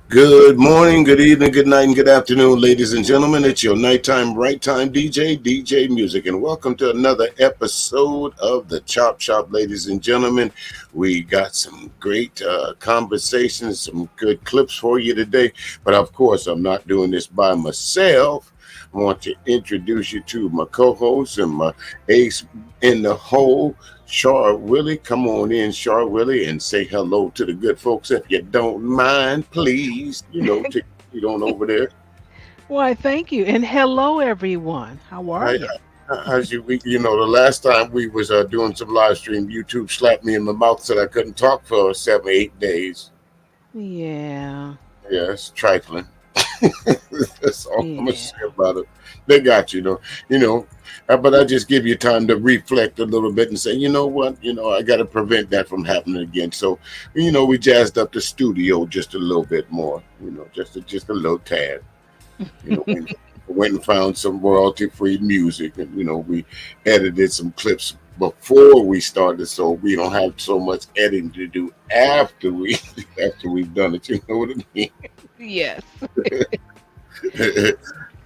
Good morning, good evening, good night, and good afternoon, ladies and gentlemen. It's your nighttime, right time DJ Music, and welcome to another episode of the Chop Shop, ladies and gentlemen. We got some great conversations, some good clips for you today, but of course, I'm not doing this by myself. I want to introduce you to my co-host and my ace in the hole, Char Willie. Come on in, Char Willie, and say hello to the good folks if you don't mind, please. Take your feet on over there. Why, thank you. And hello, everyone. How are I, you? how's your week? The last time we was doing some live stream, YouTube slapped me in the mouth, said I couldn't talk for 7, 8 days. Yeah, Yeah, it's trifling. That's all I'm gonna yeah. say about it. They got you know. But I just give you time to reflect a little bit and say, you know what, I got to prevent that from happening again. So, we jazzed up the studio just a little bit more, just a little tad. We went and found some royalty-free music, and we edited some clips before we started, so we don't have so much editing to do after we after we've done it. You know what I mean? Yes.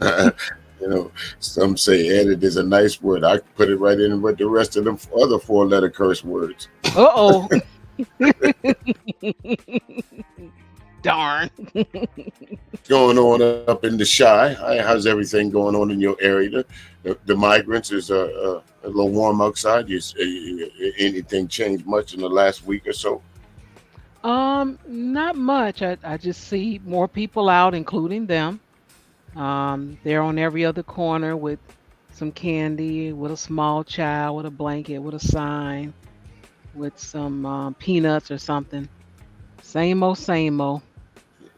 Uh, some say edit is a nice word. I put it right in with the rest of them other four-letter curse words. Uh-oh. Darn. Going on up in the shy. How's everything going on in your area? The migrants is a little warm outside. Anything changed much in the last week or so? Not much. I just see more people out, including them. They're on every other corner with some candy, with a small child, with a blanket, with a sign, with some peanuts or something. Same old, same old.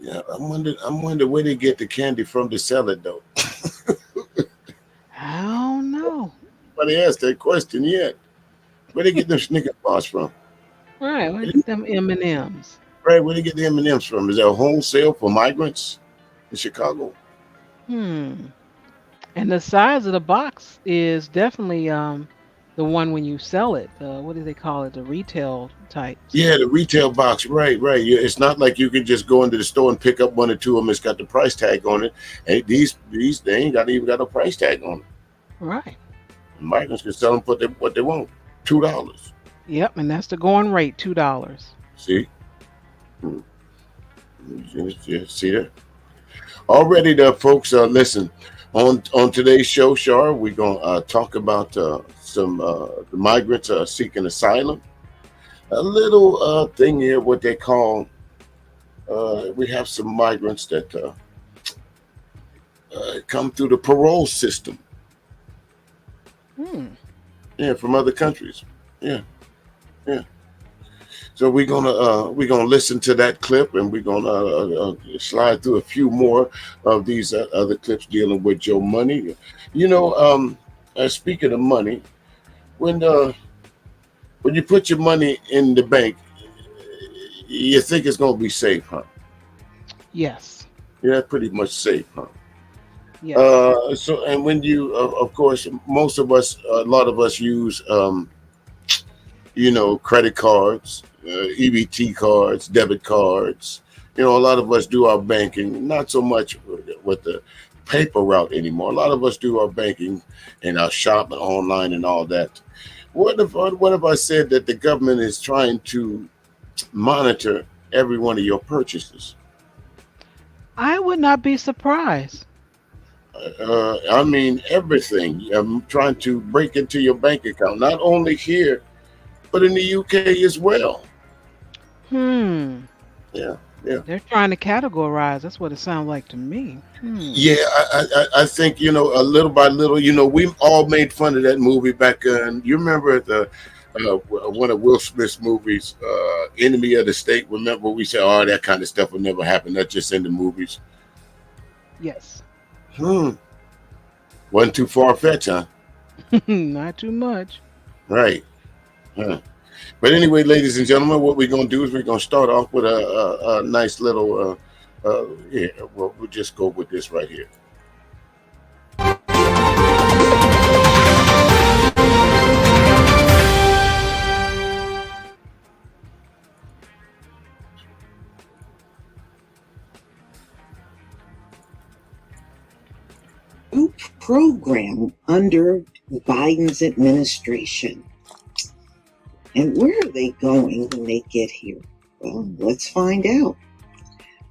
Yeah, I'm wonder where they get the candy from to sell it though. I don't know. Nobody asked that question yet. Where they get them Snicker bars from? Right, where get them M&Ms? Right, where they get the M&Ms from? Is that wholesale for migrants in Chicago? Hmm. And the size of the box is definitely the one when you sell it. What do they call it? The retail types. Yeah, the retail box. Right, right. Yeah, it's not like you can just go into the store and pick up one or two of them. It's got the price tag on it. Hey, these they ain't got even got a price tag on it. Right. Migrants can sell them for what they want, $2. Yep, and that's the going rate, $2. See, Hmm. See that already, there, folks. Listen, on today's show, Shar, we're gonna talk about some the migrants seeking asylum. A little thing here, what they call. We have some migrants that come through the parole system. Hmm. Yeah, from other countries. Yeah, yeah. So we're gonna listen to that clip, and we're gonna slide through a few more of these other clips dealing with your money. Speaking of money, when uh, when you put your money in the bank, you think it's gonna be safe, huh? Yes. Yeah, pretty much safe, huh? Yes. So, and when you, of course, most of us, a lot of us use, credit cards, EBT cards, debit cards. A lot of us do our banking, not so much with the paper route anymore. A lot of us do our banking and our shopping online and all that. What if I said that the government is trying to monitor every one of your purchases? I would not be surprised. I mean, everything. I'm trying to break into your bank account, not only here, but in the UK as well. Hmm. Yeah, yeah, They're trying to categorize. That's what it sounds like to me. Hmm. yeah. I think a little by little. We all made fun of that movie back. You remember one of Will Smith's movies, Enemy of the State. Remember we said, "Oh, that kind of stuff will never happen. That's just in the movies." Yes. Hmm. Wasn't too far fetched, huh? Not too much. Right. Huh. But anyway, ladies and gentlemen, what we're going to do is we're going to start off with a nice little, yeah, well, we'll just go with this right here. program under Biden's administration. And where are they going when they get here? Well, let's find out.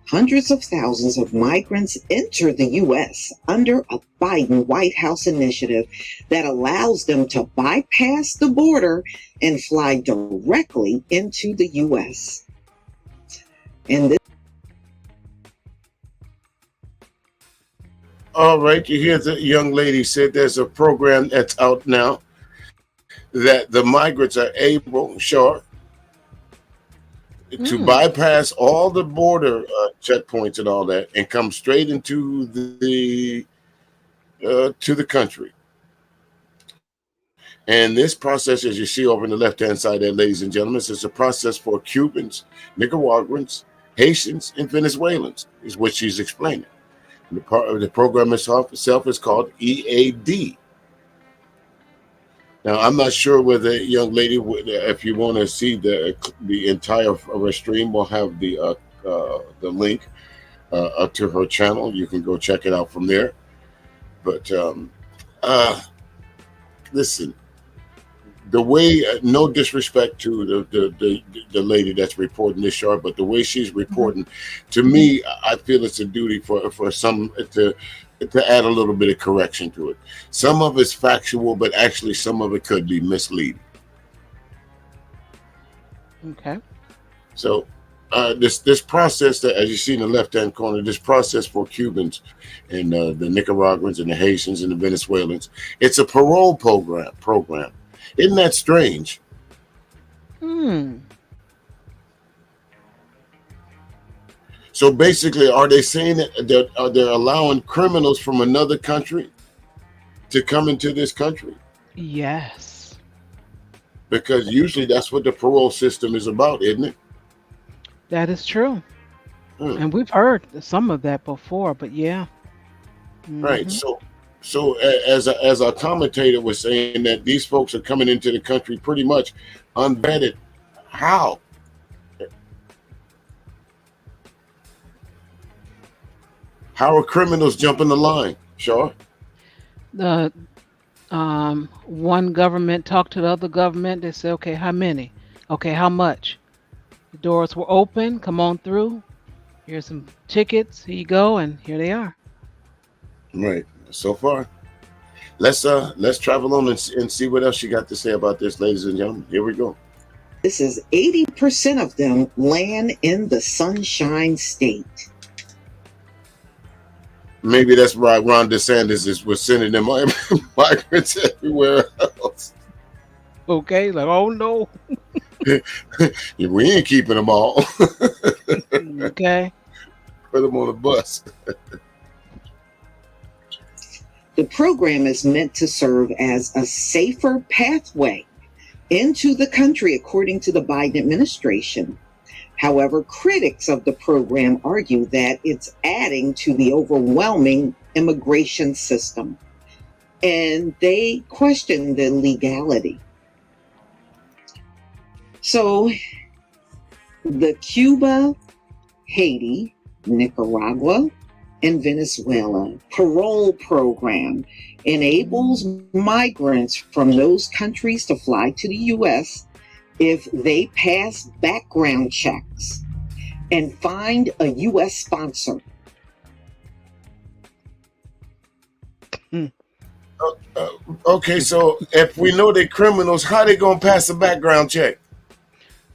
Hundreds of thousands of migrants enter the U.S. under a Biden White House initiative that allows them to bypass the border and fly directly into the U.S. And this All right, you hear the young lady said there's a program that's out now that the migrants are able, sure, to Mm, bypass all the border checkpoints and all that, and come straight into the to the country. And this process, as you see over on the left-hand side there, ladies and gentlemen, is a process for Cubans, Nicaraguans, Haitians, and Venezuelans, is what she's explaining. The program itself is called EAD. Now, I'm not sure whether, young lady, if you want to see the entire of her stream, we'll have the link to her channel. You can go check it out from there. But uh, listen, the way, no disrespect to the lady that's reporting this, Sharp, but the way she's mhm. reporting, to me, I feel it's a duty for some to add a little bit of correction to it. Some of it's factual, but actually some of it could be misleading. Okay. So this process that, as you see in the left hand corner, this process for Cubans and the Nicaraguans and the Haitians and the Venezuelans, it's a parole program. Isn't that strange? Hmm. So basically, are they saying that they're allowing criminals from another country to come into this country? Yes, Because usually that's what the parole system is about, isn't it? that is true. Hmm. And we've heard some of that before, but yeah. Right. Hmm. As our commentator was saying, that these folks are coming into the country pretty much unvetted. How? How are criminals jumping the line? Sure. The one government talked to the other government. They said, okay, how many? Okay, how much? The doors were open. Come on through. Here's some tickets. Here you go, and here they are. Right. So far, let's travel on and see what else you got to say about this, ladies and gentlemen. Here we go. is 80% of them land in the Sunshine State. Maybe that's why Ron DeSantis was sending them migrants everywhere else. Okay, like oh no. We ain't keeping them all. Okay. Put them on a bus. The program is meant to serve as a safer pathway into the country, according to the Biden administration. However, critics of the program argue that it's adding to the overwhelming immigration system, and they question the legality. So, the Cuba, Haiti, Nicaragua, and Venezuela parole program enables migrants from those countries to fly to the U.S. if they pass background checks and find a U.S. sponsor. Mm. Okay, so if we know they're criminals, how they gonna pass a background check?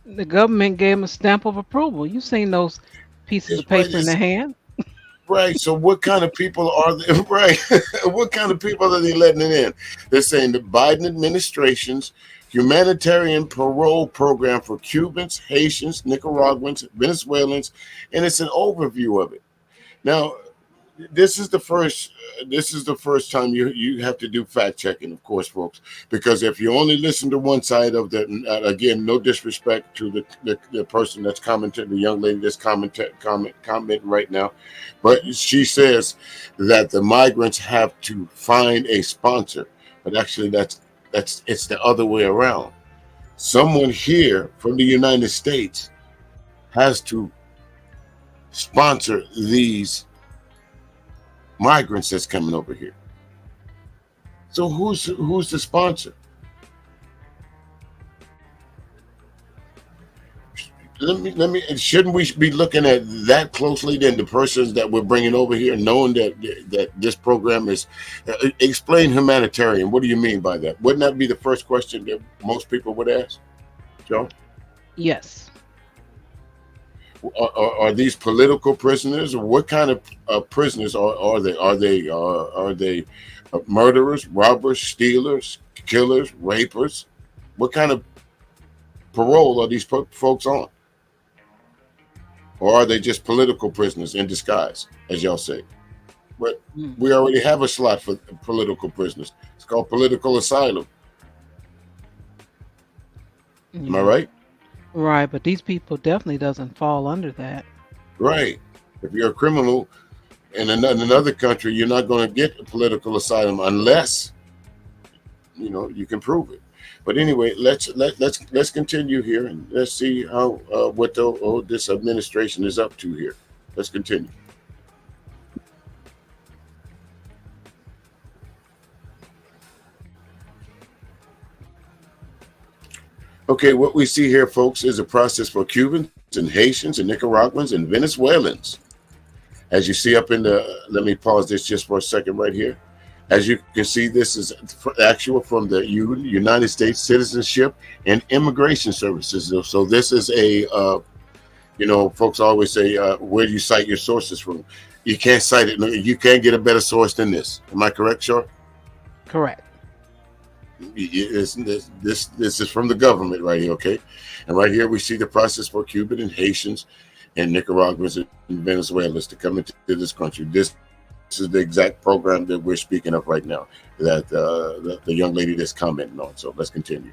The government gave them a stamp of approval. You seen those pieces of It's right. paper in their hand? Right. So what kind of people are they? Right. What kind of people are they letting it in? They're saying the Biden administration's humanitarian parole program for Cubans, Haitians, Nicaraguans, Venezuelans, and it's an overview of it. Now, this is the first. This is the first time you have to do fact checking, of course, folks. Because if you only listen to one side of the, again, no disrespect to the person that's commenting, the young lady that's commenting right now, but she says that the migrants have to find a sponsor, but actually that's it's the other way around. Someone here from the United States has to sponsor these migrants that's coming over here. So who's the sponsor? Let me. Shouldn't we be looking at that closely than the persons that we're bringing over here, knowing that this program is? Explain humanitarian. What do you mean by that? Wouldn't that be the first question that most people would ask, Joe? Yes. Are these political prisoners, or what kind of prisoners are they? Are they murderers, robbers, stealers, killers, rapers? What kind of parole are these folks on? Or are they just political prisoners in disguise, as y'all say? But Mm. we already have a slot for political prisoners. It's called political asylum. Am I Yeah. right? Right, but these people definitely doesn't fall under that. Right. If you're a criminal in another country, you're not going to get a political asylum unless you can prove it. But anyway, let's continue here and let's see how what this administration is up to here. Let's continue. Okay, what we see here, folks, is a process for Cubans and Haitians and Nicaraguans and Venezuelans. As you see up in let me pause this just for a second right here. As you can see, this is actual from the United States Citizenship and Immigration Services. So this is folks always say, where do you cite your sources from? You can't cite it. You can't get a better source than this. Am I correct, Shar? Correct. This is from the government right here, okay? And right here we see the process for Cuban and Haitians and Nicaraguans and Venezuelans to come into this country. This is the exact program that we're speaking of right now, that the young lady that's commenting on. So let's continue.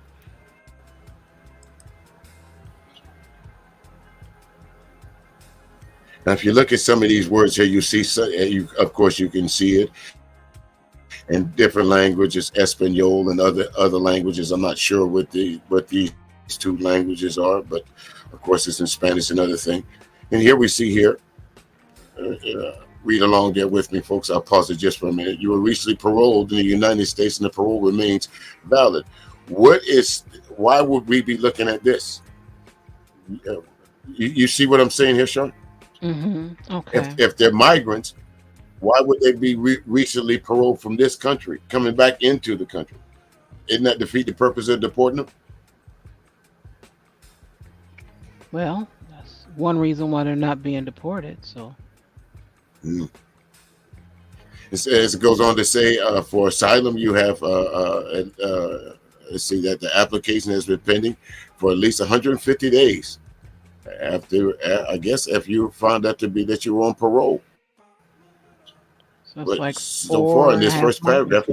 Now, if you look at some of these words here, you see, of course, you can see it in different languages, Espanol and other languages. I'm not sure what these two languages are, but of course, it's in Spanish, another thing. And here we see here. Read along there with me, folks. I'll pause it just for a minute. You were recently paroled in the United States, and the parole remains valid. Why would we be looking at this? You see what I'm saying here, Sean? Okay. If they're migrants, why would they be recently paroled from this country, coming back into the country? Isn't that defeat the purpose of deporting them? Well, that's one reason why they're not being deported. So. Mm. As it goes on to say, for asylum, you have let's see that the application has been pending for at least 150 days. After, I guess, if you found out to be that you were on parole. So it's But like so far four in and a this half first months. paragraph,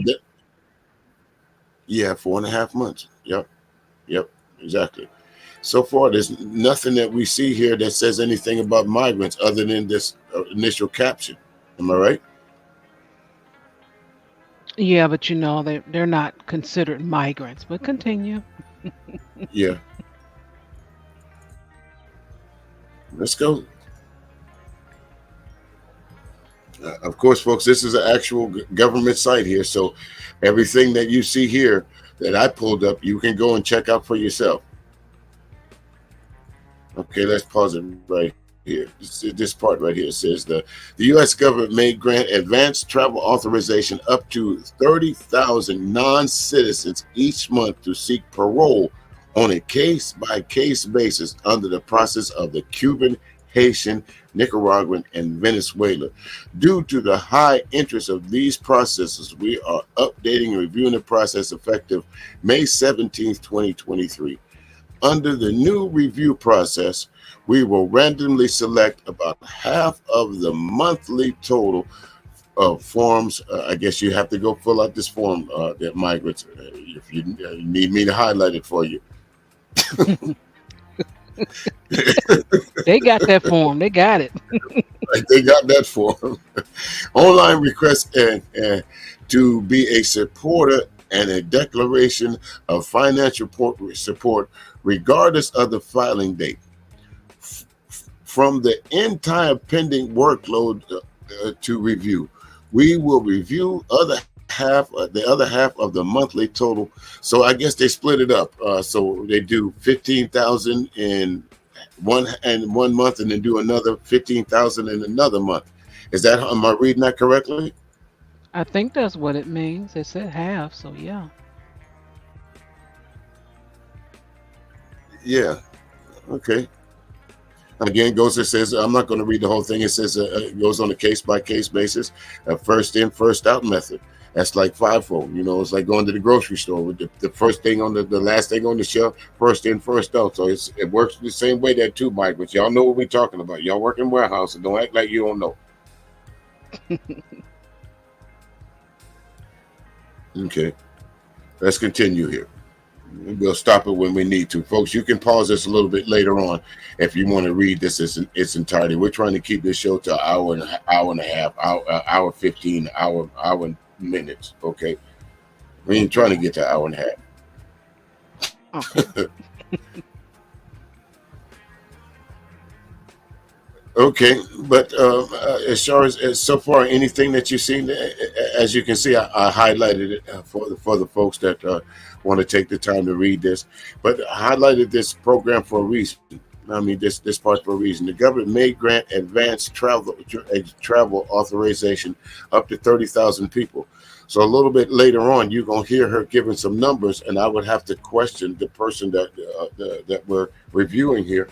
yeah, 4.5 months. Yep, exactly. So far, there's nothing that we see here that says anything about migrants other than this initial caption. Am I right? Yeah, but they're not considered migrants. But continue. Yeah. Let's go. Of course, folks, this is an actual government site here. So everything that you see here that I pulled up, you can go and check out for yourself. Okay, let's pause it right here. This part right here says the U.S. government may grant advanced travel authorization up to 30,000 non-citizens each month to seek parole on a case-by-case basis under the process of the Cuban, Haitian, Nicaraguan, and Venezuela. Due to the high interest of these processes, we are updating and reviewing the process effective May 17th, 2023. Under the new review process, we will randomly select about half of the monthly total of forms. I guess you have to go fill out this form, that migrants, if you need me to highlight it for you. They got that form. They got it. They got that form. Online request to be a supporter and a declaration of financial support regardless of the filing date. From the entire pending workload to review, we will review other the other half of the monthly total. So I guess they split it up. So they do 15,000 in one month, and then do another 15,000 in another month. Is that, am I reading that correctly? I think that's what it means. It said half, so yeah. Yeah. Okay. Again, goes, it says, I'm not going to read the whole thing. It says it goes on a case by case basis, a first in, first out method. That's like fivefold. It's like going to the grocery store with the first thing on the last thing on the shelf, first in, first out. So it works the same way there too, Mike. But y'all know what we're talking about. Y'all work in warehouse, and don't act like you don't know. Okay, let's continue here. We'll stop it when we need to, folks. You can pause this a little bit later on if you want to read this in its entirety. We're trying to keep this show to an hour and a half, hour 15, hour minutes. Okay, we ain't trying to get to an hour and a half. Okay. Okay, but as far as so far, anything that you've seen, as you can see, I highlighted it for the folks that want to take the time to read this. But I highlighted this program for a reason. I mean, this part for a reason. The government may grant advanced travel authorization up to 30,000 people. So a little bit later on, you're gonna hear her giving some numbers, and I would have to question the person that we're reviewing here.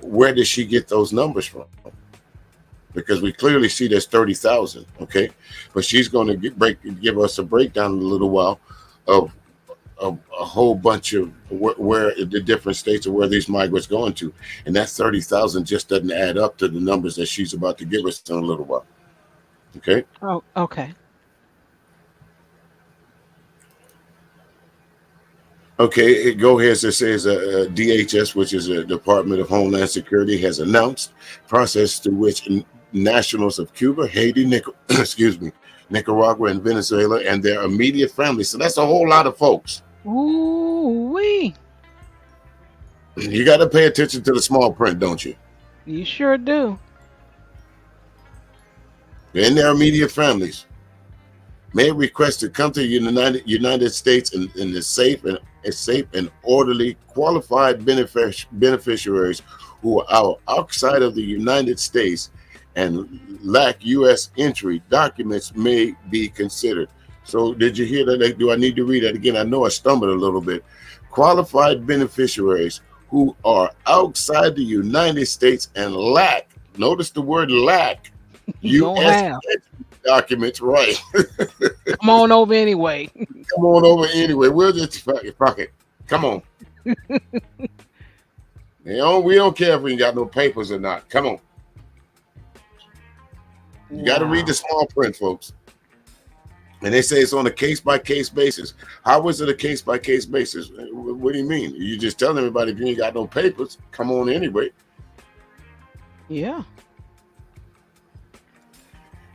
Where did she get those numbers from? Because we clearly see there's 30,000, okay? But she's going to give us a breakdown in a little while of a whole bunch of where the different states of where these migrants going to. And that 30,000 just doesn't add up to the numbers that she's about to give us in a little while, okay? Oh, okay. Okay, go ahead. It says DHS, which is the Department of Homeland Security, has announced process through which nationals of Cuba, Haiti, excuse me, Nicaragua, and Venezuela, and their immediate families. So that's a whole lot of folks. Ooh wee. You got to pay attention to the small print, don't you? You sure do. And their immediate families may request to come to the United States in the safe and orderly qualified beneficiaries who are outside of the United States and lack U.S. entry documents may be considered. So did you hear that? Do I need to read that again? I know I stumbled a little bit. Qualified beneficiaries who are outside the United States and lack, notice the word lack, You don't U.S. have. documents, right? Come on over anyway. Come on over anyway. We'll just fuck it. Come on. We don't care if we ain't got no papers or not. Come on. You got to read the small print, folks. And they say it's on a case-by-case basis. How is it a case-by-case basis? What do you mean? You just telling everybody if you ain't got no papers, come on anyway. Yeah.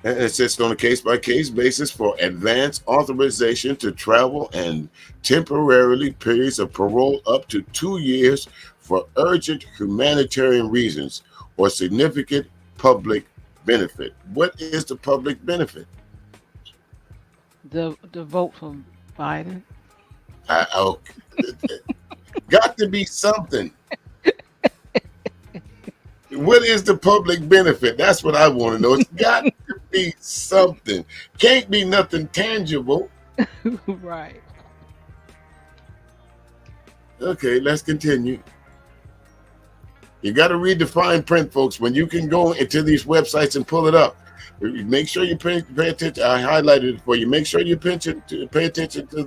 And it says on a case-by-case basis for advance authorization to travel and temporarily periods of parole up to 2 years for urgent humanitarian reasons or significant public benefit. What is the public benefit? The vote for Biden. Got to be something. What is the public benefit? That's what I want to know. It's got to be something. Can't be nothing tangible. Right. Okay, let's continue. You got to read the fine print, folks. When you can go into these websites and pull it up, make sure you pay attention. I highlighted it for you. Make sure you pay attention to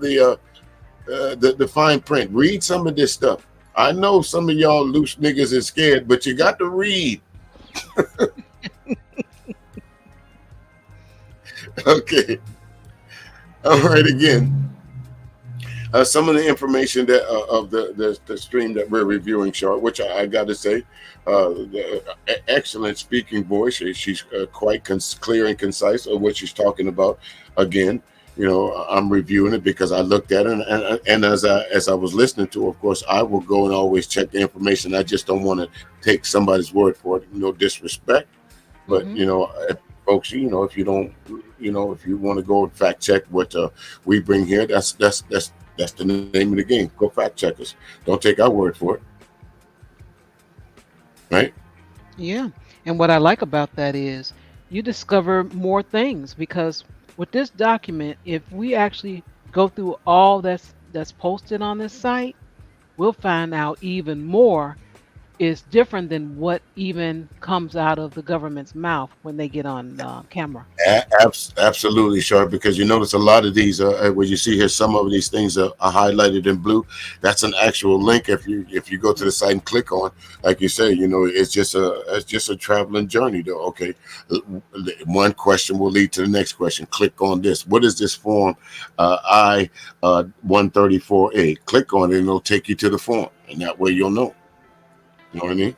the fine print. Read some of this stuff. I know some of y'all loose niggas is scared, but you got to read. Okay. All right. Again, some of the information that of the stream that we're reviewing, Chart, which I got to say, excellent speaking voice. She's quite clear and concise of what she's talking about. Again, I'm reviewing it because I looked at it, and as I was listening to, of course, I will go and always check the information. I just don't want to take somebody's word for it. No disrespect, but Mhm. folks, if you don't if you want to go and fact check what we bring here, that's the name of the game. Go fact check us. Don't take our word for it, right? Yeah. And what I like about that is you discover more things because with this document, if we actually go through all that's posted on this site, we'll find out even more is different than what even comes out of the government's mouth when they get on camera. Absolutely, sure. Because you notice a lot of these, where you see here, some of these things are highlighted in blue. That's an actual link. If you go to the site and click on, like you say, it's just a traveling journey. Though, okay, one question will lead to the next question. Click on this. What is this form? I 134A. Click on it, and it'll take you to the form, and that way you'll know. You know what I mean?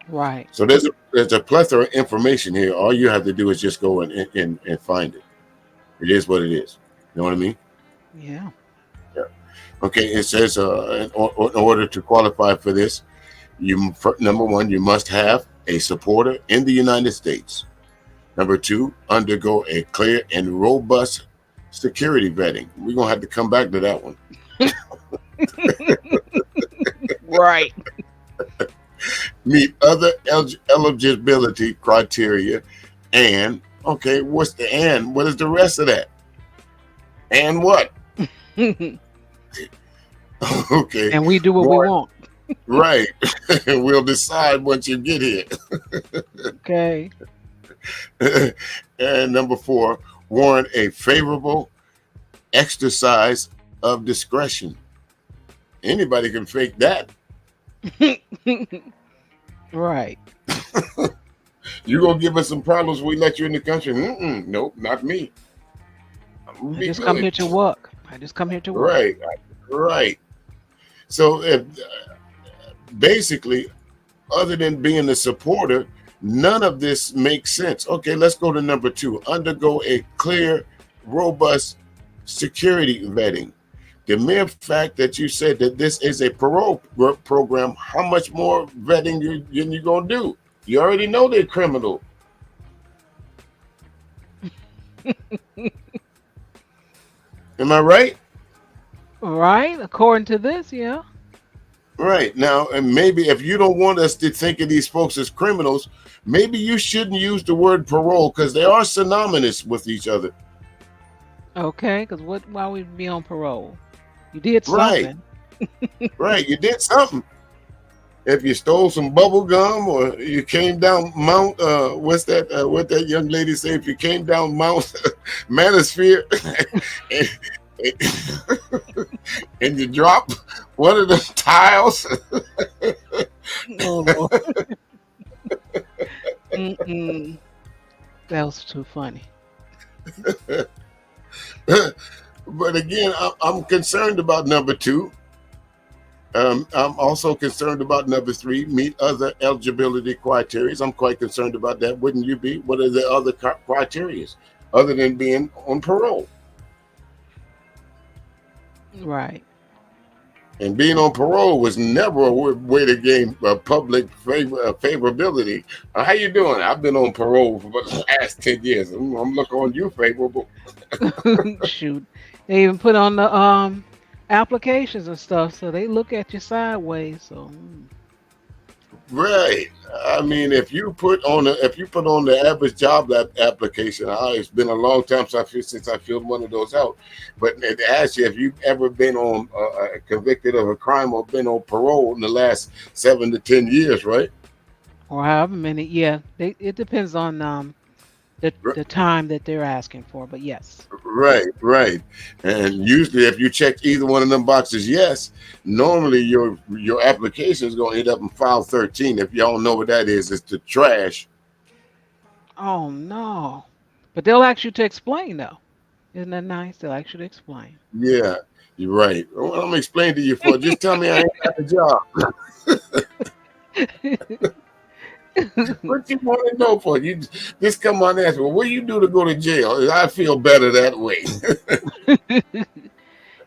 Right. So there's a plethora of information here. All you have to do is just go and find it. It is what it is. You know what I mean? Yeah. Yeah. Okay. It says in order to qualify for this, number one, you must have a supporter in the United States. Number two, undergo a clear and robust security vetting. We're gonna have to come back to that one. Right. Meet other eligibility criteria, and okay, what's the and? What is the rest of that? And what? Okay, And we do what we want. right. We'll decide once you get here. Okay. And number four, warrant a favorable exercise of discretion. Anybody can fake that. Right. You gonna give us some problems? We let you in the country? Nope, not me. I just come here to work. Right, right. So basically, other than being a supporter, none of this makes sense. Okay, let's go to number two. Undergo a clear, robust security vetting. The mere fact that you said that this is a parole program, how much more vetting you gonna do? You already know they're criminal. Am I right? Right. According to this, yeah. Right. Now, and maybe if you don't want us to think of these folks as criminals, maybe you shouldn't use the word parole because they are synonymous with each other. Okay. Because why would we be on parole? You did Right. something. Right. You did something. If you stole some bubble gum or you came down Mount, what that young lady say? If you came down Mount Manosphere and you drop one of the tiles. Oh, Lord. That was too funny. But again, I'm concerned about number two. I'm also concerned about number three, meet other eligibility criteria. I'm quite concerned about that. Wouldn't you be? What are the other criteria other than being on parole? Right. And being on parole was never a way to gain public favorability. How you doing? I've been on parole for the past 10 years. I'm looking on you favorable. Shoot. They even put on the applications and stuff, so they look at you sideways. So Right. I mean, if you put on the average job application, it's been a long time since I filled one of those out. But it asks you if you've ever been on convicted of a crime or been on parole in the last 7 to 10 years, right? or however many. Yeah, it depends on the time that they're asking for. But yes. Right. And usually, if you check either one of them boxes, yes, normally your application is going to end up in file 13. If y'all know what that is, it's the trash. Oh no. But they'll ask you to explain though. Isn't that nice? They'll ask you to explain. Yeah, you're right. What I'm explaining to you for, just tell me I ain't got a job. What you want to know for? You just come on and ask, well, what do you do to go to jail? I feel better that way.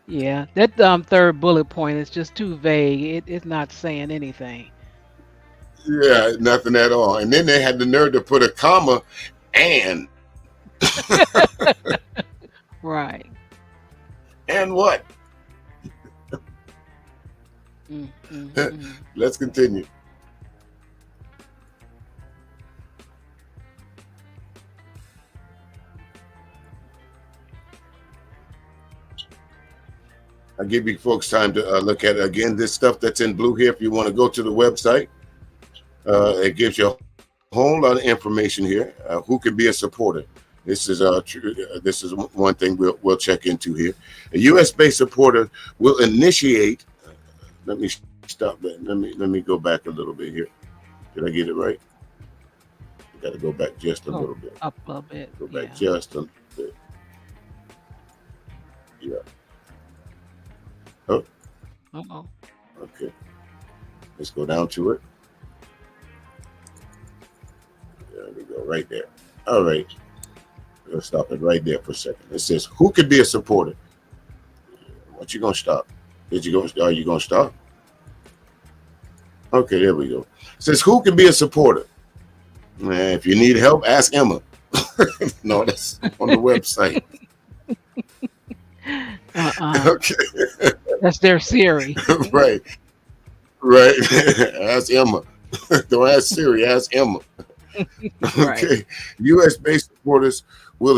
Yeah, that third bullet point is just too vague. It's not saying anything. Yeah, nothing at all. And then they had the nerve to put a comma and. Right. And what? Mm, mm, mm. Let's continue. I'll give you folks time to look at it. Again, this stuff that's in blue here. If you want to go to the website, it gives you a whole lot of information here. Who can be a supporter? This is one thing we'll check into here. A U.S. based supporter will initiate. Let me stop that. Let me go back a little bit here. Did I get it right? I got to go back just a Go little bit. up a bit. Go back Yeah. just a bit. Yeah. Oh, Uh-oh. okay. Let's go down to it. There we go, right there. All right. We'll stop it right there for a second. It says, who could be a supporter? What you gonna stop? Are you gonna stop? Okay, there we go. It says, who can be a supporter? Man, if you need help, ask Emma. No, that's on the website. Okay. That's their Siri. Right. Right. Ask Emma. Don't ask Siri, ask Emma. Right. Okay. US based supporters will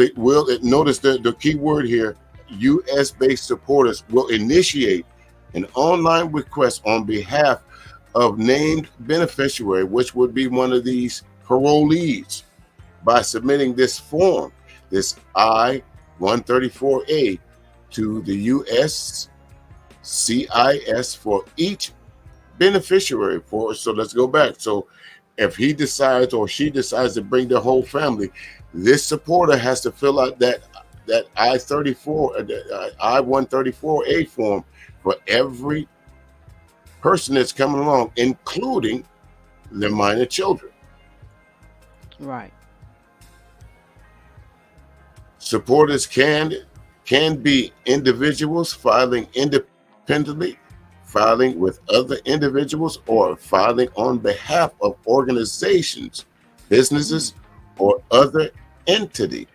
notice the key word here. US based supporters will initiate an online request on behalf of named beneficiary, which would be one of these parolees, by submitting this form, this I-134A, to the USCIS for each beneficiary. So let's go back. So if he decides or she decides to bring their whole family, this supporter has to fill out that I-134A form for every person that's coming along, including the minor children. Right. Supporters can be individuals filing independently, filing with other individuals, or filing on behalf of organizations, businesses, or other entities.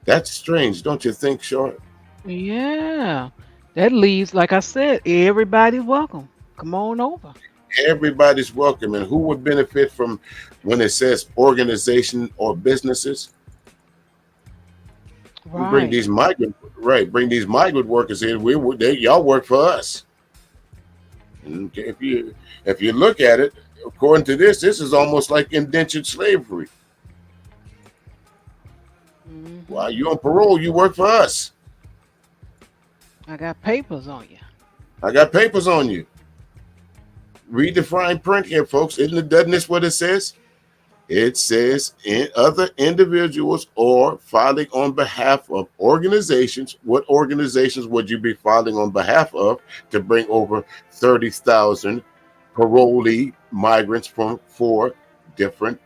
That's strange, don't you think, Short? Yeah. That leaves, like I said, everybody's welcome. Come on over. Everybody's welcome. And who would benefit from when it says organization or businesses? We bring Right. these bring these migrant workers in. Y'all work for us. And if you look at it, according to this is almost like indentured slavery. While you on parole, you work for us. I got papers on you. I got papers on you. Read the fine print here, folks. Doesn't this what it says? It says in other individuals or filing on behalf of organizations. What organizations would you be filing on behalf of to bring over 30,000 parolee migrants from 4 different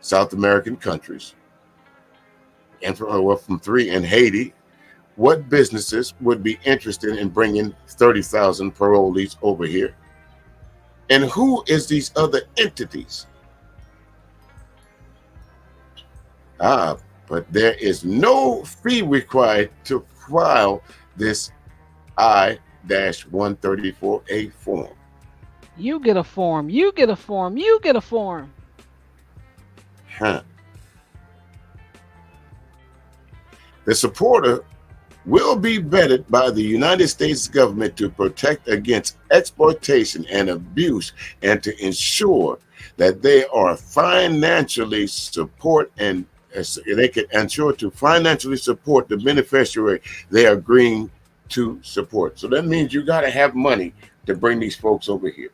South American countries? And from 3 in Haiti. What businesses would be interested in bringing 30,000 parolees over here? And who is these other entities? But there is no fee required to file this I-134A form. You get a form. You get a form. You get a form. Huh. The supporter will be vetted by the United States government to protect against exploitation and abuse and to ensure that they are financially support and they can ensure to financially support the beneficiary they are agreeing to support. So that means you got to have money to bring these folks over here.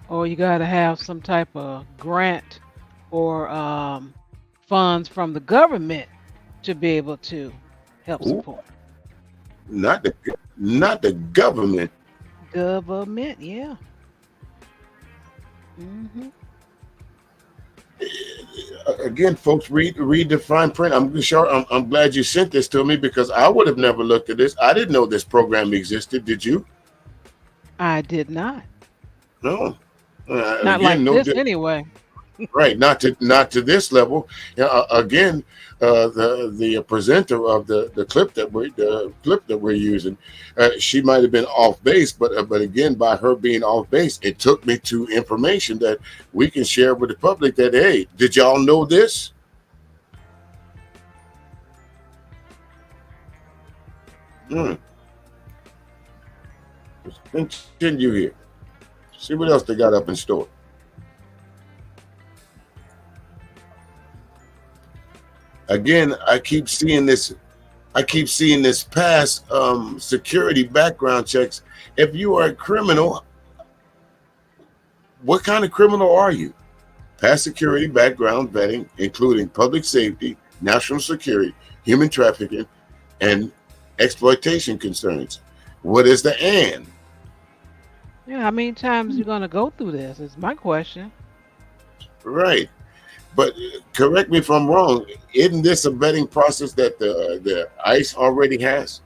Or you got to have some type of grant or funds from the government to be able to help Ooh, support. not the government. Government, yeah. Hmm. Again, folks, read the fine print. I'm glad you sent this to me because I would have never looked at this. I didn't know this program existed. Did you? I did not. No. Not Again, like no. this anyway. Right, not to this level. Again, the presenter of the clip that we're using, she might have been off base, but again, by her being off base, it took me to information that we can share with the public. That, hey, did y'all know this? Hmm. Let's continue here. See what else they got up in store. Again, I keep seeing this pass security background checks. If you are a criminal, what kind of criminal are you? Past security background vetting, including public safety, national security, human trafficking, and exploitation concerns. What is the and? Yeah, how many times you gonna go through this? Is my question. Right. But correct me if I'm wrong. Isn't this a vetting process that the ICE already has?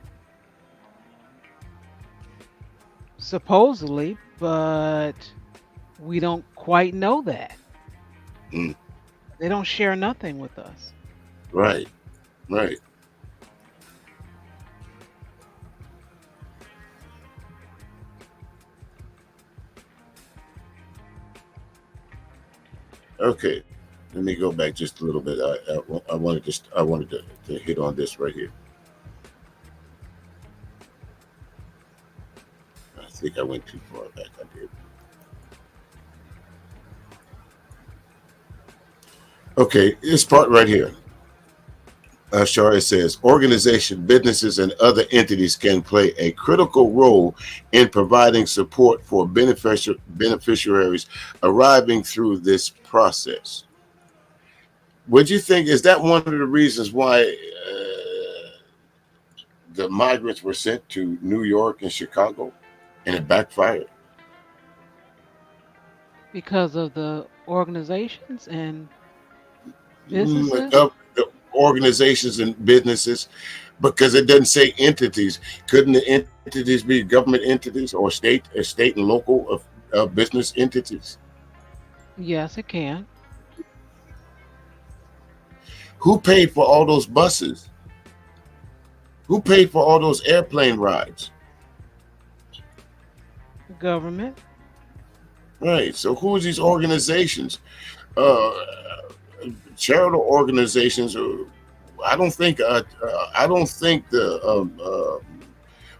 Supposedly, but we don't quite know that. Mm, They don't share nothing with us. right. Right. Okay. Let me go back just a little bit. I wanted to hit on this right here. I think I went too far back. I did. Okay, this part right here. Shar, it says organizations, businesses, and other entities can play a critical role in providing support for beneficiaries arriving through this process. Would you think is that one of the reasons why the migrants were sent to New York and Chicago, and it backfired? Because of the organizations and businesses? The organizations and businesses, because it doesn't say entities. Couldn't the entities be government entities or state and local business entities? Yes, it can. Who paid for all those buses? Who paid for all those airplane rides? Government. Right. So who are these organizations? Uh, Charitable organizations. I don't think. I don't think the.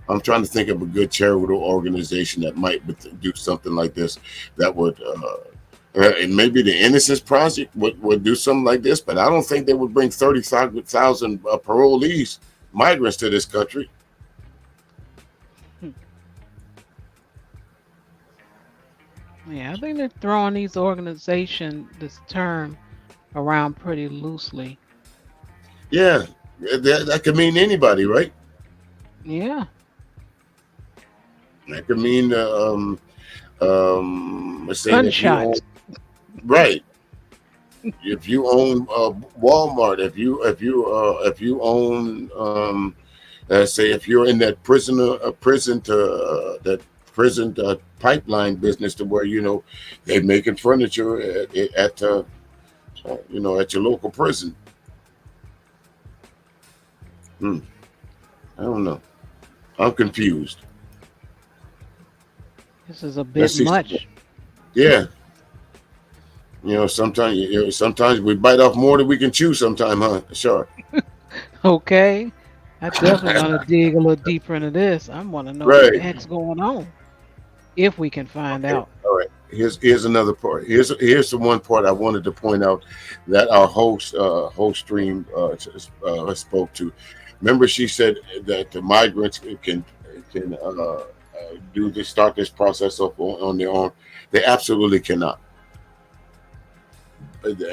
I'm trying to think of a good charitable organization that might do something like this. That would. And maybe the Innocence Project would do something like this, but I don't think they would bring 30,000 parolees, migrants to this country. Hmm. Yeah, I think they're throwing these organization this term around pretty loosely. Yeah, that could mean anybody, right? Yeah. That could mean, let's say if you own, Gunshots. right, if you own Walmart, if you own, say if you're in that prison pipeline business to where they're making furniture at your local prison. Hmm, I don't know. I'm confused. This is a Let's bit see. much. Yeah, sometimes we bite off more than we can chew. Sometime, huh? Sure. Okay. I definitely want to dig a little deeper into this. I want to know what the Right. heck's going on. If we can find Okay. out. All right. Here's another part. Here's the one part I wanted to point out that our host stream spoke to. Remember, she said that the migrants can do this, start this process up on their own. They absolutely cannot.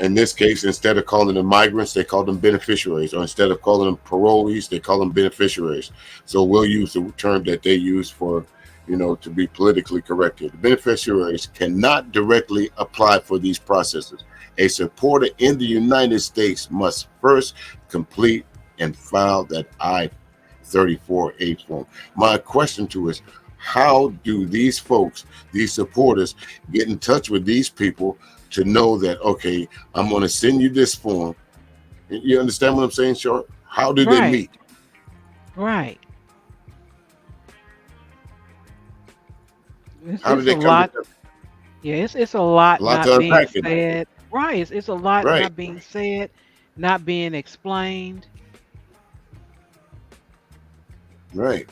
In this case, instead of calling them migrants, they call them beneficiaries, or instead of calling them parolees, they call them beneficiaries. So we'll use the term that they use for, to be politically correct here. The beneficiaries cannot directly apply for these processes. A supporter in the United States must first complete and file that I-34A form. My question to is, How do these folks, these supporters, get in touch with these people to know that, okay, I'm going to send you this form? You understand what I'm saying, Short? How do they Right. meet? Right. How do It's a they come lot. together? Yeah, it's a A lot lot not to being unpack in that. said. Right. It's a lot Right, not being said, not being explained. right.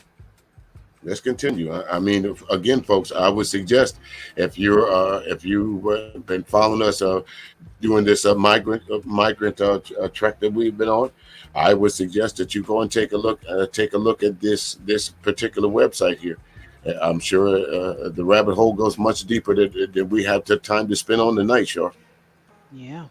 Let's continue. I mean, again, folks, I would suggest if you've been following us doing this migrant trek that we've been on, I would suggest that you go and take a look at this particular website here. I'm sure the rabbit hole goes much deeper than we have the time to spend on tonight, sure. Yeah.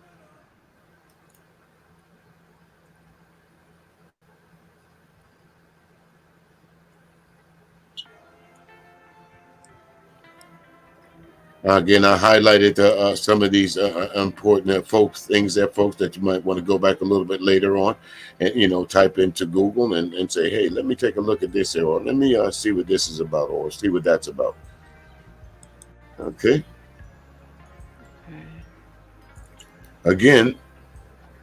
Again, I highlighted some of these important things that folks that you might want to go back a little bit later on, and type into Google and say, hey, let me take a look at this here, or let me see what this is about, or see what that's about. Okay. Okay. Again,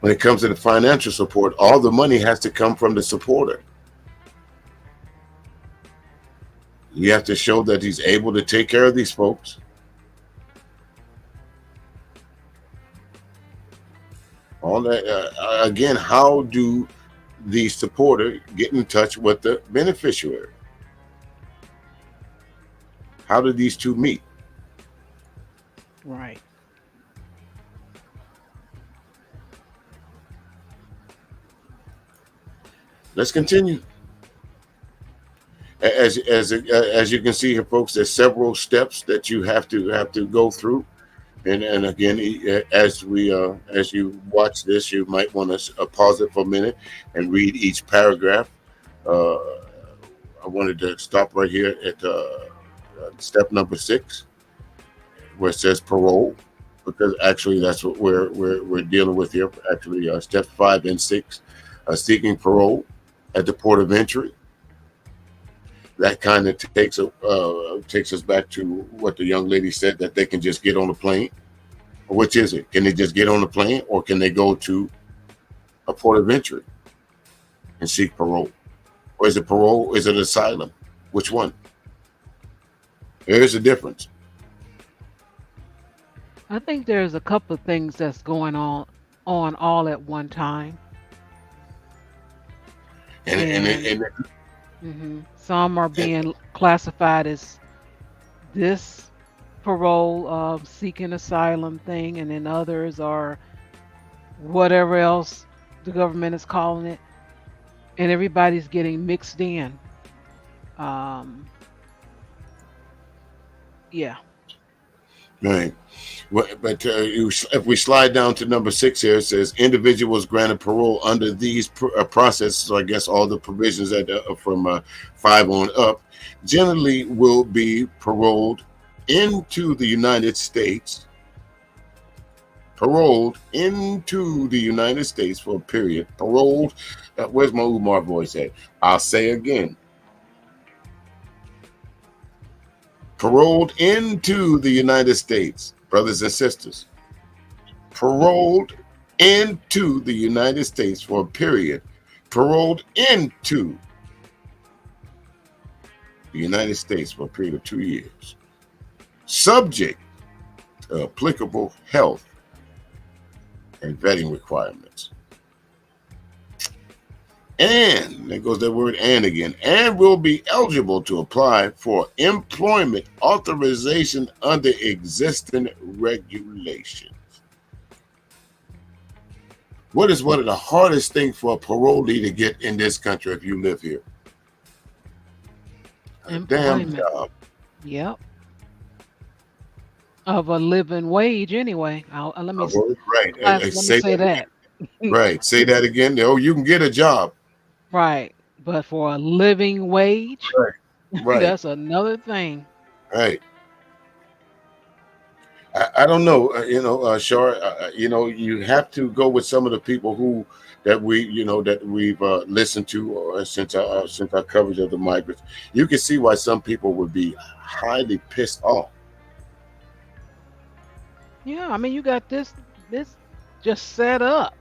when it comes to the financial support, all the money has to come from the supporter. You have to show that he's able to take care of these folks. All that. Again, how do the supporter get in touch with the beneficiary? How do these two meet? Right. Let's continue. As you can see here, folks, there's several steps that you have to go through. And again, as you watch this, you might want to pause it for a minute and read each paragraph. Uh, I wanted to stop right here at step number 6, where it says parole, because actually that's what we're dealing with here. Actually, steps 5 and 6, seeking parole at the port of entry. That kind of takes us back to what the young lady said, that they can just get on a plane. Which is it? Can they just get on the plane, or can they go to a port of entry and seek parole? Or is it parole? Is it asylum? Which one? There is a difference. I think there's a couple of things that's going on all at one time, And and some are being classified as this parole seeking asylum thing, and then others are whatever else the government is calling it, and everybody's getting mixed in. Um, yeah. right. But if we slide down to number 6 here, it says individuals granted parole under these processes. So I guess all the provisions that from 5 on up generally will be paroled into the United States. Paroled into the United States for a period. Paroled. Where's my Umar voice at? I'll say again. Paroled into the United States, brothers and sisters. Paroled into the United States for a period. Paroled into the United States for a period of 2 years. Subject to applicable health and vetting requirements. And there goes that word and again, and will be eligible to apply for employment authorization under existing regulations. What is one of the hardest things for a parolee to get in this country if you live here? A damn Employment. job. Yep. Of a living wage, anyway. Let me Right. let me Say say that again. that. Right. Say that again. Oh, you can get a job. Right. But for a living wage, Right. Right. that's another thing. Right. I don't know. Shar. You have to go with some of the people that we've listened to, or since our coverage of the migrants. You can see why some people would be highly pissed off. Yeah, I mean, you got this just set up.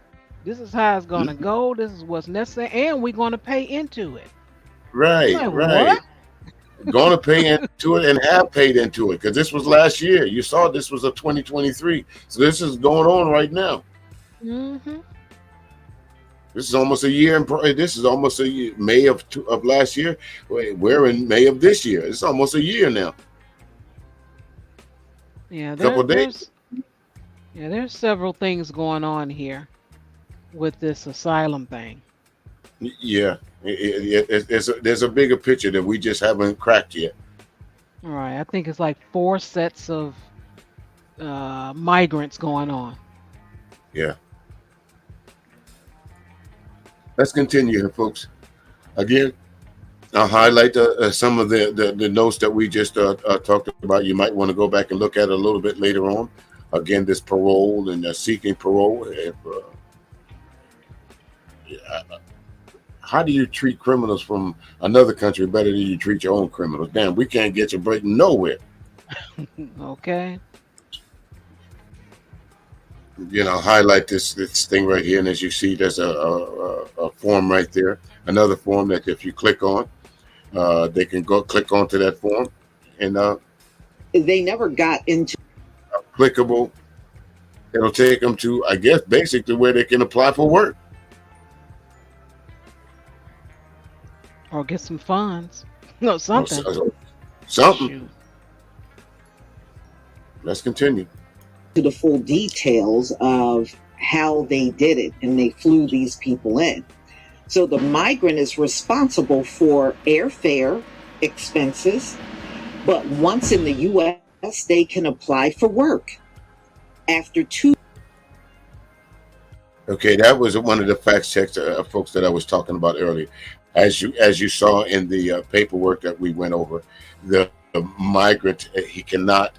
This is how it's gonna Mhm. go. This is what's necessary, and we're gonna pay into it. I'm Right, like, right. what? Going to pay into it and have paid into it because this was last year. You saw this was a 2023, so this is going on right now. Mm-hmm. This is almost a year, and this is almost a year, May of last year. We're in May of this year. It's almost a year now. Yeah, A couple of days. there's several things going on here with this asylum thing. Yeah, there's a bigger picture that we just haven't cracked yet. All right, I think it's like four sets of migrants going on. Yeah, let's continue here, folks. Again, I'll highlight some of the notes that we just talked about. You might want to go back and look at it a little bit later on. Again, this parole and seeking parole. How do you treat criminals from another country better than you treat your own criminals? Damn, we can't get your break nowhere. Okay. Highlight this thing right here, and as you see, there's a form right there. Another form that if you click on, they can go click onto that form, and They never got into clickable. It'll take them to, I guess, basically where they can apply for work. Or get some funds. No, Or something. something. Shoot. Let's continue. the full details of how they did it, and they flew these people in. So the migrant is responsible for airfare expenses, but once in the U.S., they can apply for work. After two Okay, that was one of the fact checks, folks, that I was talking about earlier. As you saw in the paperwork that we went over, the migrant, he cannot.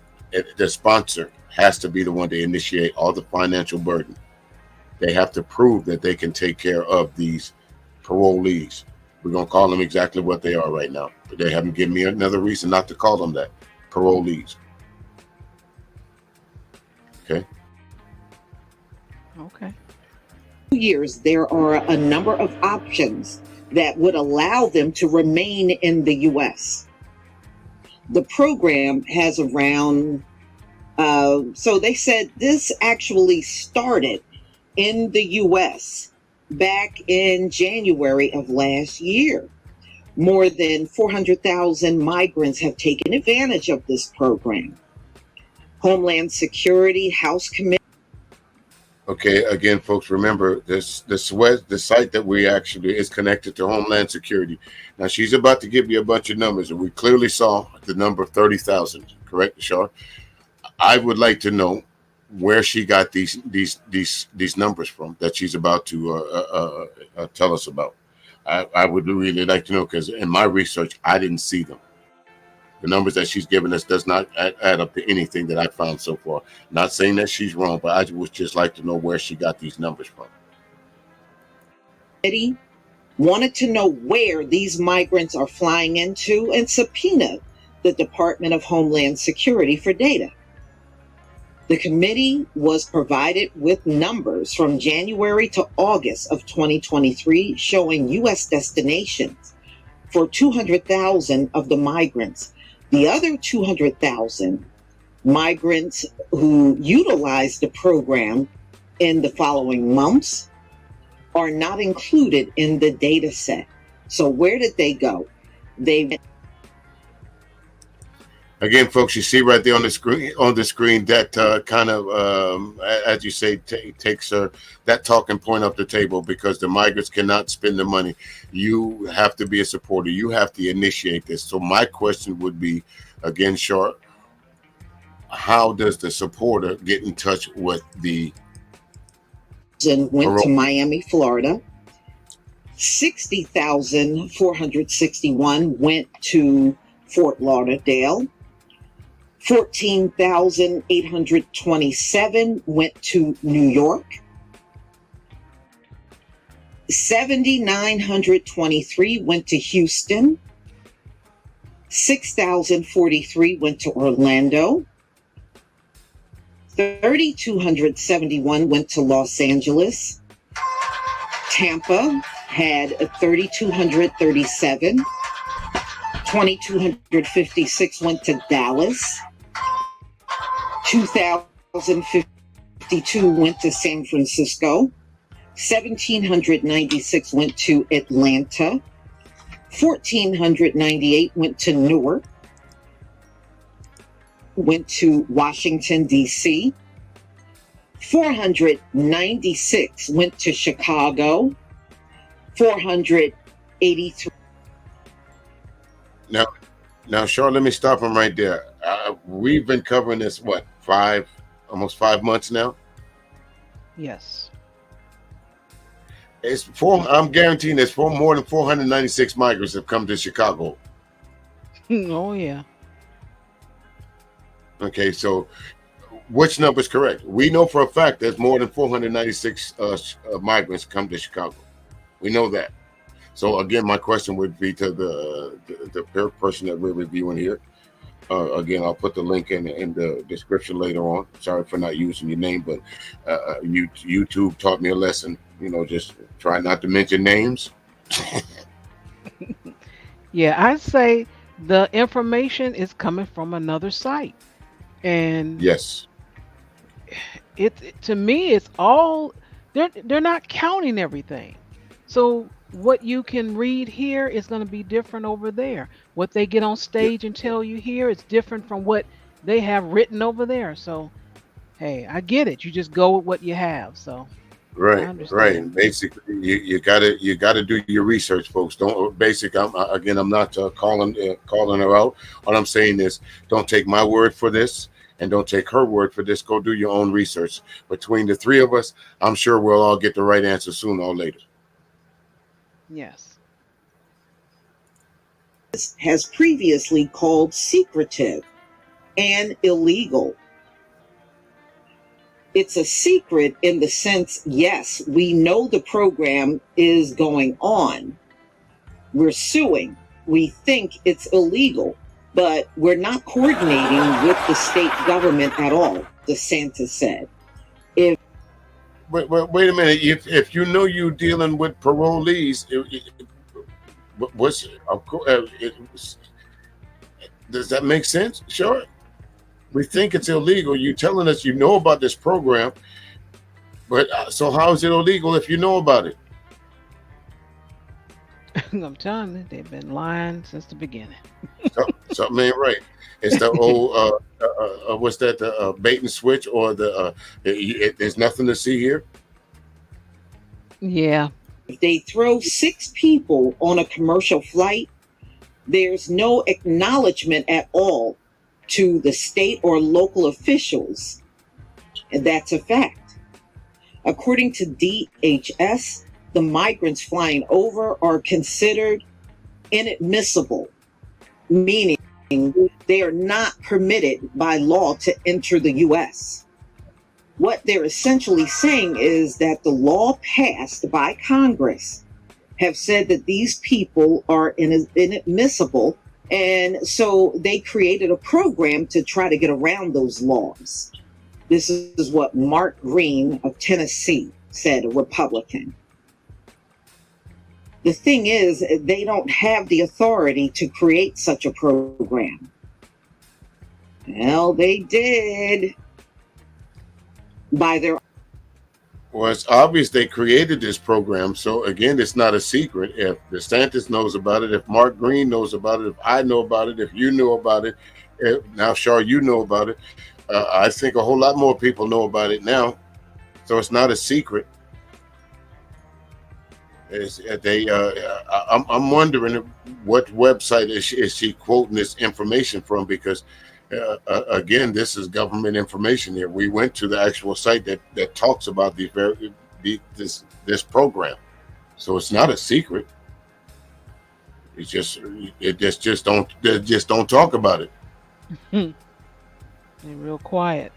The sponsor has to be the one to initiate all the financial burden. They have to prove that they can take care of these parolees. We're gonna call them exactly what they are right now. But they haven't given me another reason not to call them that. Parolees. Okay. Okay. years, there are a number of options that would allow them to remain in the U.S. The program has around, so they said this actually started in the U.S. back in January of last year. More than 400,000 migrants have taken advantage of this program. Homeland Security, House Committee. Okay, again, folks, remember this the site that we actually is connected to Homeland Security. Now she's about to give you a bunch of numbers, and we clearly saw the number of 30,000. Correct, Shar? I would like to know where she got these numbers from that she's about to tell us about. I would really like to know because in my research, I didn't see them. The numbers that she's given us does not add up to anything that I found so far. Not saying that she's wrong, but I would just like to know where she got these numbers from. Wanted to know where these migrants are flying into and subpoenaed the Department of Homeland Security for data. The committee was provided with numbers from January to August of 2023 showing U.S. destinations for 200,000 of the migrants. The other 200,000 migrants who utilized the program in the following months are not included in the data set. So where did they go? They Again, folks, you see right there on the screen that kind of, as you say, takes that talking point up the table because the migrants cannot spend the money. You have to be a supporter. You have to initiate this. So my question would be, again, Short, how does the supporter get in touch with the went to Miami, Florida. 60,461 went to Fort Lauderdale. 14,827 went to New York. 7,923 went to Houston. 6,043 went to Orlando. 3,271 went to Los Angeles. Tampa had 3,237. 2,256 went to Dallas. 2,052 went to San Francisco. 1,796 went to Atlanta. 1,498 went to Newark. Went to Washington, D.C. 496 went to Chicago. 483. Now, Char, let me stop him right there. We've been covering this, almost 5 months now? Yes. I'm guaranteeing there's more than 496 migrants have come to Chicago. Oh, yeah. Okay, so which number is correct? We know for a fact there's more than 496 migrants come to Chicago. We know that. So again, my question would be to the person that we're reviewing here. Again, I'll put the link in the description later on. Sorry for not using your name, but YouTube taught me a lesson. Just try not to mention names. Yeah, I say the information is coming from another site. And Yes. to me it's all they're not counting everything. So what you can read here is going to be different over there. What they get on stage and tell you here is different from what they have written over there. So hey, I get it. You just go with what you have. So I Right. understand. Basically, you gotta do your research, folks. Don't I'm not calling her out. All I'm saying is, don't take my word for this, and don't take her word for this. Go do your own research. Between the three of us, I'm sure we'll all get the right answer sooner or later. Yes. Has previously called secretive and illegal. It's a secret in the sense, yes, we know the program is going on. We're suing. We think it's illegal, but we're not coordinating with the state government at all, DeSantis said. Wait a minute. If you know you're dealing with parolees, does that make sense? Sure. We think it's illegal. You're telling us you know about this program, but so how is it illegal if you know about it? I'm telling you, they've been lying since the beginning. Something ain't right. It's the old what's that? The bait and switch, or there's nothing to see here. Yeah. If they throw 6 people on a commercial flight, there's no acknowledgement at all to the state or local officials. And that's a fact. According to DHS, the migrants flying over are considered inadmissible, meaning they are not permitted by law to enter the U.S. What they're essentially saying is that the law passed by Congress have said that these people are inadmissible, and so they created a program to try to get around those laws. This is what Mark Green of Tennessee said, a Republican. The thing is, they don't have the authority to create such a program. Well, they did by their. Well, it's obvious they created this program. So again, it's not a secret. If DeSantis knows about it, if Mark Green knows about it, if I know about it, if you know about it, now Char, you know about it. I think a whole lot more people know about it now. So it's not a secret. I'm wondering what website is she quoting this information from, because again, this is government information here. We went to the actual site that talks about this program, so it's not a secret. It's just don't talk about it. They're real quiet.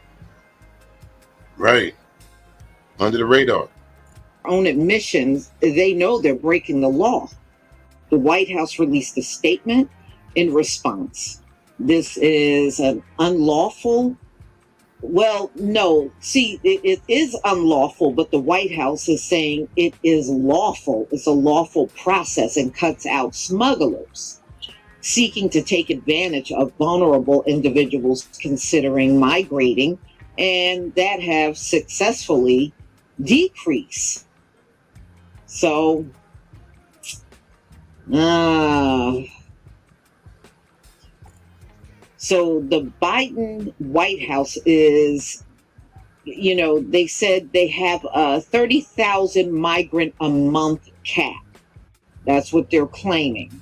Right. Under the radar. Own admissions, they know they're breaking the law. The White House released a statement in response. This is an unlawful. Well, no. See, it is unlawful, but the White House is saying it is lawful. It's a lawful process and cuts out smugglers seeking to take advantage of vulnerable individuals considering migrating and that have successfully decreased. So, so the Biden White House is, they said they have a 30,000 migrant a month cap. That's what they're claiming.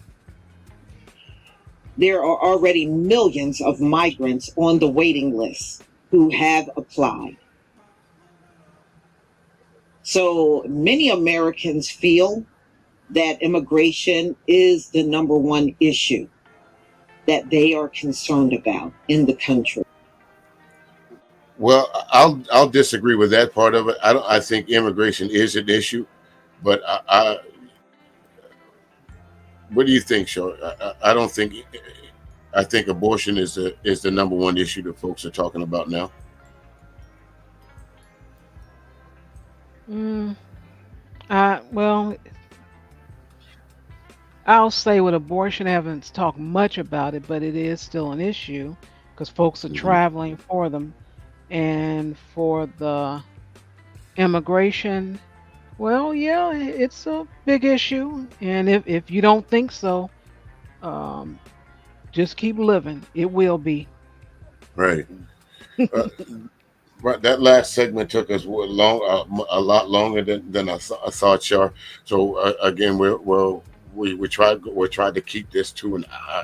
There are already millions of migrants on the waiting list who have applied. So many Americans feel that immigration is the number one issue that they are concerned about in the country. Well, I'll disagree with that part of it. I think immigration is an issue, but what do you think, Shaw? I don't think. I think abortion is the number one issue that folks are talking about now. Mm, well, I'll say with abortion, I haven't talked much about it, but it is still an issue because folks are Hmm. traveling for them. And for the immigration, well, yeah, it's a big issue. And if you don't think so, um, just keep living. It will be. Right. Uh, right. That last segment took us a lot longer than I thought, Char. So again, we tried to keep this to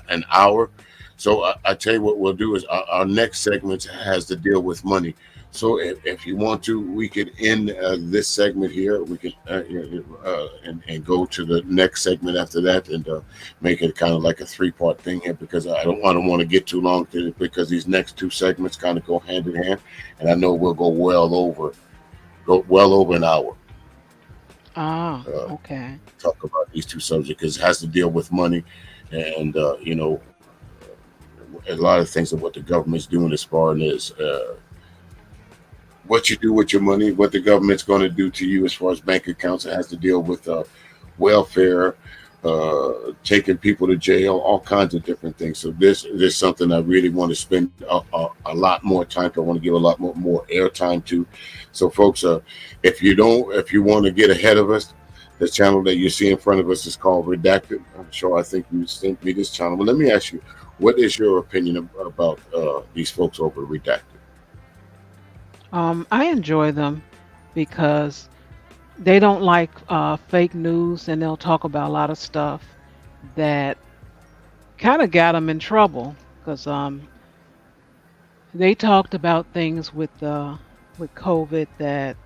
an hour. So I tell you what we'll do is our next segment has to deal with money. So if you want to, we could end this segment here. We could and go to the next segment after that, and make it kind of like a three-part thing here, because I don't want to get too long because these next two segments kind of go hand in hand, and I know we'll go well over an hour. Ah, Uh, okay. Talk about these two subjects because it has to deal with money, and a lot of things of what the government's doing as far as what you do with your money, what the government's going to do to you as far as bank accounts. It has to deal with welfare, taking people to jail, all kinds of different things. So this is something I really want to spend a lot more time to. I want to give a lot more airtime to. So, folks, if you want to get ahead of us, the channel that you see in front of us is called Redacted. I'm sure I think you sent me this channel. But let me ask you, what is your opinion about these folks over at Redacted? I enjoy them because they don't like fake news, and they'll talk about a lot of stuff that kind of got them in trouble because they talked about things with COVID that,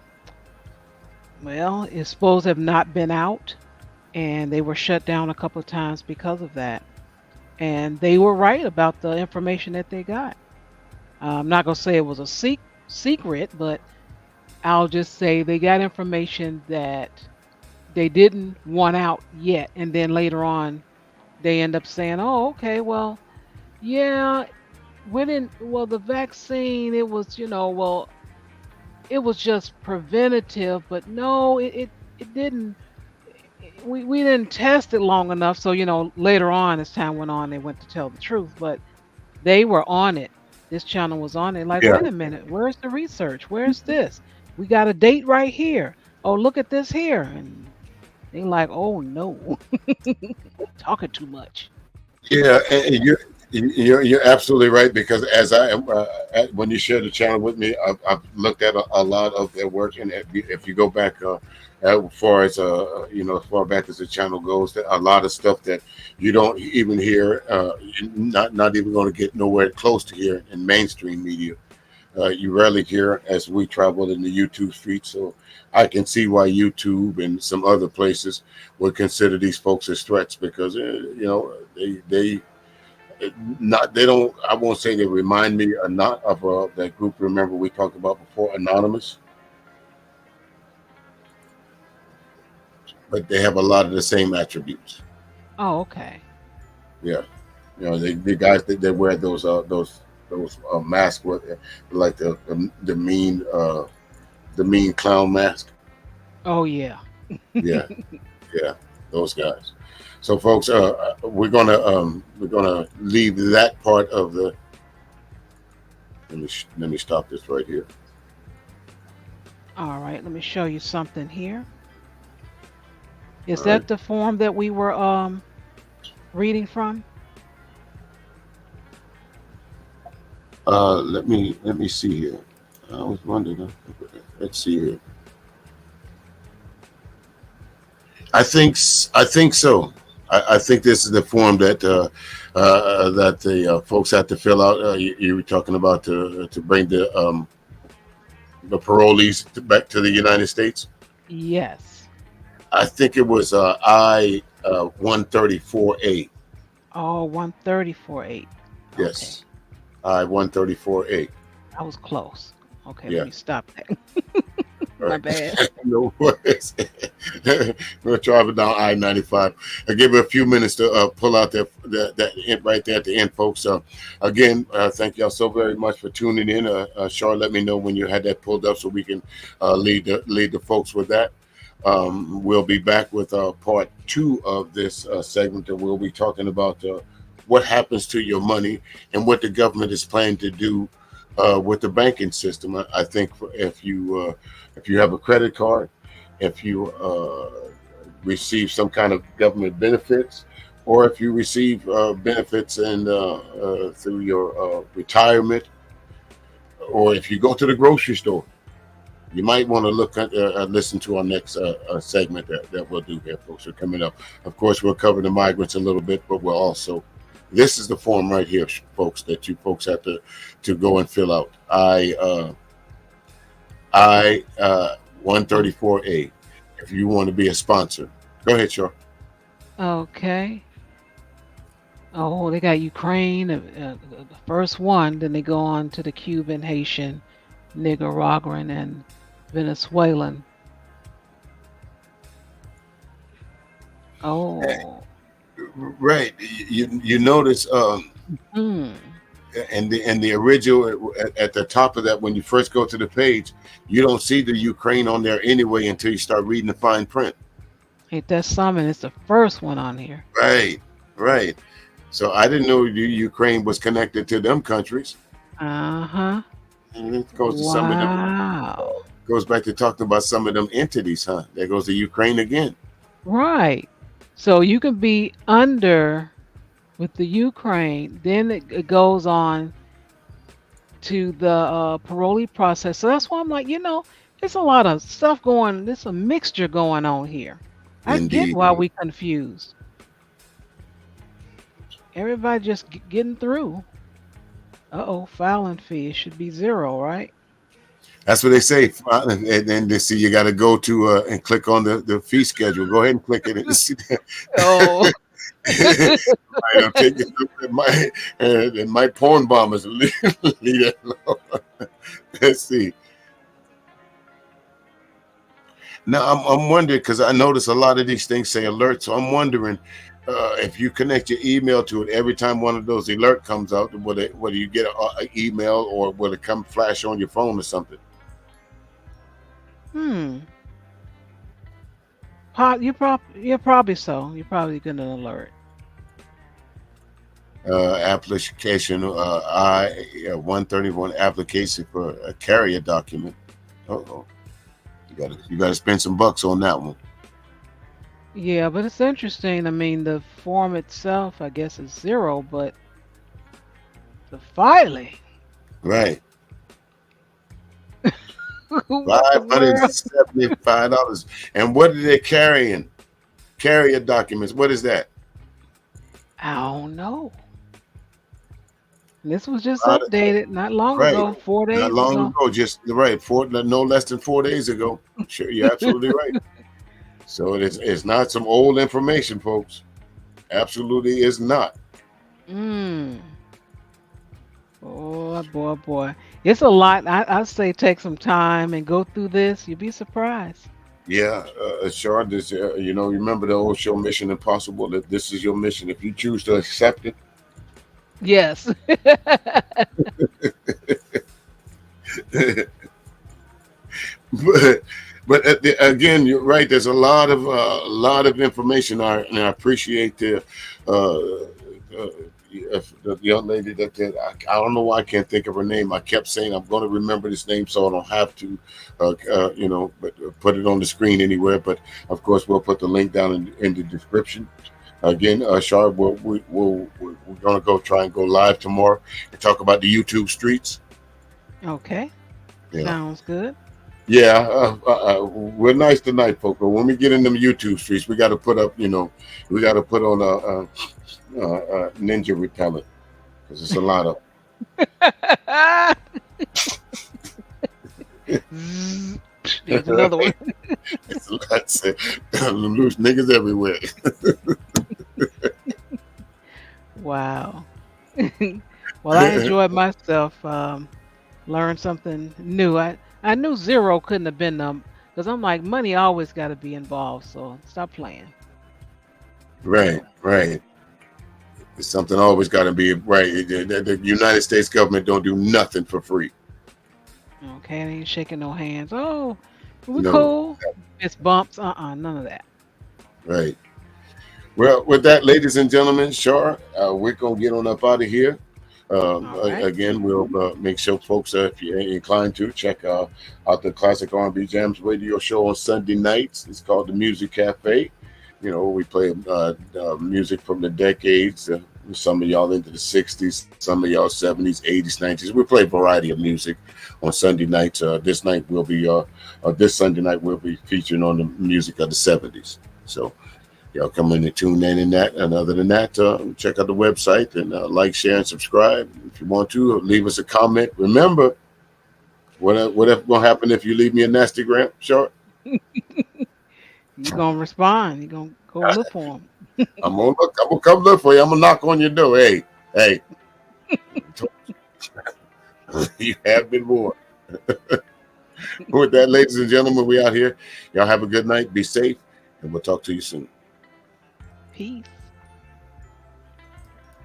well, is supposed to have not been out, and they were shut down a couple of times because of that. And they were right about the information that they got. I'm not gonna say it was a secret, but I'll just say they got information that they didn't want out yet, and then later on they end up saying, "Oh, okay, well, yeah, we didn't. Well, the vaccine, it was, well, it was just preventative, but no, it didn't. We didn't test it long enough. So later on, as time went on, they went to tell the truth, but they were on it. This channel was on it. Like, Yeah, wait a minute, where's the research? Where's this? We got a date right here. Oh, look at this here, and they like, oh no, talking too much. yeah, and you're absolutely right, because as I am when you share the channel with me, I've looked at a lot of their work, and if you go back as far as as far back as the channel goes, there a lot of stuff that you don't even hear, not even going to get nowhere close to here in mainstream media. You rarely hear as we travel in the YouTube streets. So I can see why YouTube and some other places would consider these folks as threats, because they Not they don't. I won't say they remind me or not of that group. Remember we talked about before, Anonymous, but they have a lot of the same attributes. Oh, okay. Yeah, the guys that they wear those masks with like the mean clown mask. Oh, yeah. Yeah, yeah, those guys. So, folks, we're gonna leave that part of the. Let me stop this right here. All right. Let me show you something here. Is All right. that the form that we were reading from? Let me see here. I was wondering. Let's see here. I think so. I think this is the form that the folks have to fill out. You were talking about to bring the parolees back to the United States. Yes. I think it was I 134A. Oh, 134.8. Okay. Yes, I 134A. I was close. Okay, let Yeah. me stop that. All My right. bad. No worries. We're driving down I-95. I'll give it a few minutes to pull out that end right there at the end, folks. Again, thank y'all so very much for tuning in. Char, let me know when you had that pulled up so we can lead the folks with that. We'll be back with part two of this segment, and we'll be talking about what happens to your money and what the government is planning to do with the banking system. I think if you have a credit card, if you receive some kind of government benefits, or if you receive benefits and through your retirement, or if you go to the grocery store, you might want to look at listen to our next segment that we'll do here, folks. Are coming up. Of course, we'll cover the migrants a little bit, but we'll also. This is the form right here, folks, that you folks have to go and fill out. I 134A. If you want to be a sponsor, go ahead, Shaw. Okay. Oh, they got Ukraine, the first one. Then they go on to the Cuban, Haitian, Nicaraguan, and Venezuelan. Oh. Right. You notice Hmm. and the original at the top of that when you first go to the page, you don't see the Ukraine on there anyway until you start reading the fine print. Ain't that something? It's the first one on here. Right. Right. So I didn't know Ukraine was connected to them countries. Uh-huh. And it goes to some of them. Wow. Goes back to talking about some of them entities, huh? There goes the Ukraine again. Right. So you can be under with the Ukraine, then it goes on to the parole process. So that's why I'm like, there's a lot of stuff going. There's a mixture going on here. I get Indeed. why we confused. Everybody just getting through. Uh-oh, filing fee. It should be 0, right? That's what they say. And then they see you got to go to and click on the fee schedule. Go ahead and click it and see that. Oh. I'll take it. And my porn bombers leave that alone. Let's see. Now I'm wondering because I notice a lot of these things say alert, so I'm wondering if you connect your email to it every time one of those alert comes out, whether you get an email or will it come flash on your phone or something? You're probably so. You're probably getting an alert. Application I 131 application for a carrier document. Uh-oh. You gotta spend some bucks on that one. Yeah, but it's interesting. I mean, the form itself, I guess, is 0, but the filing. Right. What the world? $575. And what are they carrying? Carrier documents. What is that? I don't know. This was just updated not long ago, 4 days Not long ago. ago, just right, no less than 4 days ago. Sure, you're absolutely right. So it's not some old information, folks. Absolutely is not. Mm. Boy, boy, boy. It's a lot. I say take some time and go through this. You'll be surprised. Yeah, Shar, this, remember the old show Mission Impossible? That this is your mission. If you choose to accept Yes. it, but again, you're right. There's a lot of information. And I appreciate the young lady I don't know why I can't think of her name. I kept saying I'm going to remember this name so I don't have to, but put it on the screen anywhere. But of course, we'll put the link down in the description. Again, Shar, we're going to go try and go live tomorrow and talk about the YouTube streets. Okay. You know. Sounds good. Yeah, we're nice tonight, folks. But when we get in them YouTube streets, we got to put up, we got to put on a ninja repellent because it's a lot of. Zzz, there's another one. It's a lot. Loose niggas everywhere. Wow. Well, I enjoyed myself. Learned something new. I knew zero couldn't have been because I'm like money always got to be involved. So stop playing. Right, right. Something always got to be right. The United States government don't do nothing for free. Okay, I ain't shaking no hands. Oh, we No, cool. It's bumps. None of that. right. Well, with that, ladies and gentlemen, Shar, we're gonna get on up out of here. All right. Again, we'll make sure folks, if you're inclined to, check out the Classic R&B Jams radio show on Sunday nights. It's called the Music Cafe. We play music from the decades. Some of y'all into the 60s, some of y'all 70s, 80s, 90s. We play a variety of music on Sunday nights. This Sunday night we'll be featuring on the music of the 70s. So y'all come in and tune in that. And other than that, check out the website and like, share, and subscribe. If you want to, leave us a comment. Remember, whatever going to happen if you leave me a nasty gram, short? You gonna respond? You gonna go look for them? I'm gonna come look for you. I'm gonna knock on your door. Hey, you have been warned. With that, ladies and gentlemen, we out here. Y'all have a good night. Be safe, and we'll talk to you soon. Peace.